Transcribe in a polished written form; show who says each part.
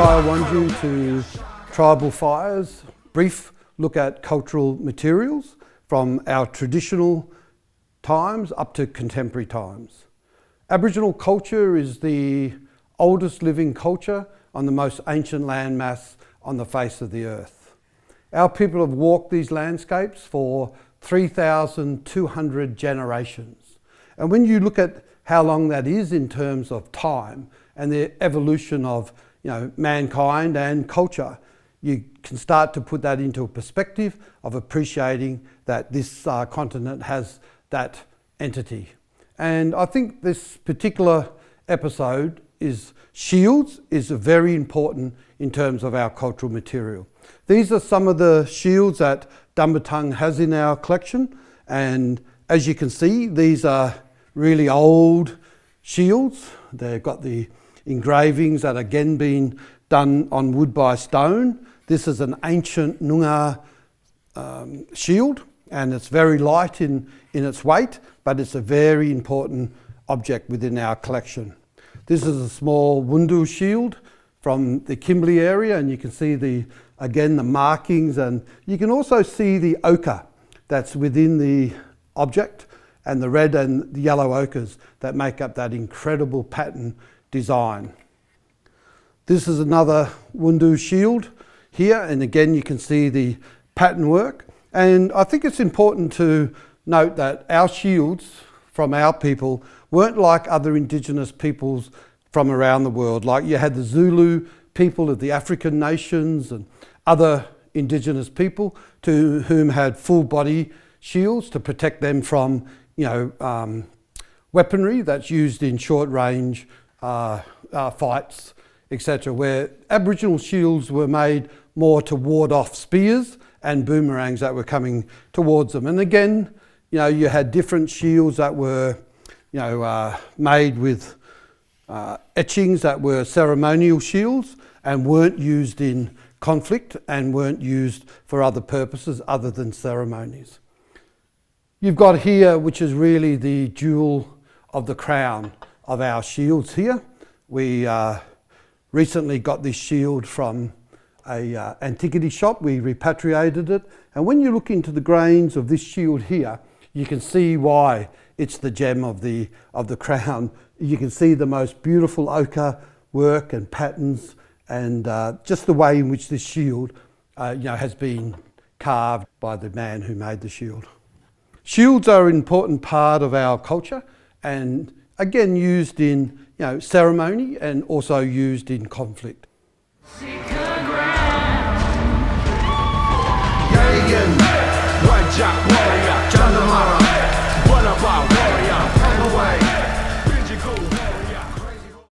Speaker 1: Kaiwanju to tribal fires, brief look at cultural materials from our traditional times up to contemporary times. Aboriginal culture is the oldest living culture on the most ancient landmass on the face of the earth. Our people have walked these landscapes for 3,200 generations. And when you look at how long that is in terms of time and the evolution of mankind and culture, you can start to put that into a perspective of appreciating that this continent has that entity. And I think this particular episode shields is very important in terms of our cultural material. These are some of the shields that Dumbartung has in our collection, and as you can see, these are really old shields. They've got the engravings that again been done on wood by stone. This is an ancient Noongar shield, and it's very light in its weight, but it's a very important object within our collection. This is a small Wundu shield from the Kimberley area, and you can see the markings, and you can also see the ochre that's within the object, and the red and the yellow ochres that make up that incredible pattern design. This is another Wundu shield here, and again you can see the pattern work. And I think it's important to note that our shields from our people weren't like other Indigenous peoples from around the world. Like you had the Zulu people of the African nations and other Indigenous people to whom had full body shields to protect them from weaponry that's used in short range fights, etc., where Aboriginal shields were made more to ward off spears and boomerangs that were coming towards them. And again, you had different shields that were made with etchings that were ceremonial shields and weren't used in conflict and weren't used for other purposes other than ceremonies. You've got here, which is really the jewel of the crown of our shields here. We recently got this shield from an antiquity shop. We repatriated it, and when you look into the grains of this shield here, you can see why it's the gem of the crown. You can see the most beautiful ochre work and patterns, and just the way in which this shield has been carved by the man who made the shield. Shields are an important part of our culture, and again used in ceremony and also used in conflict. Yagan, Wajak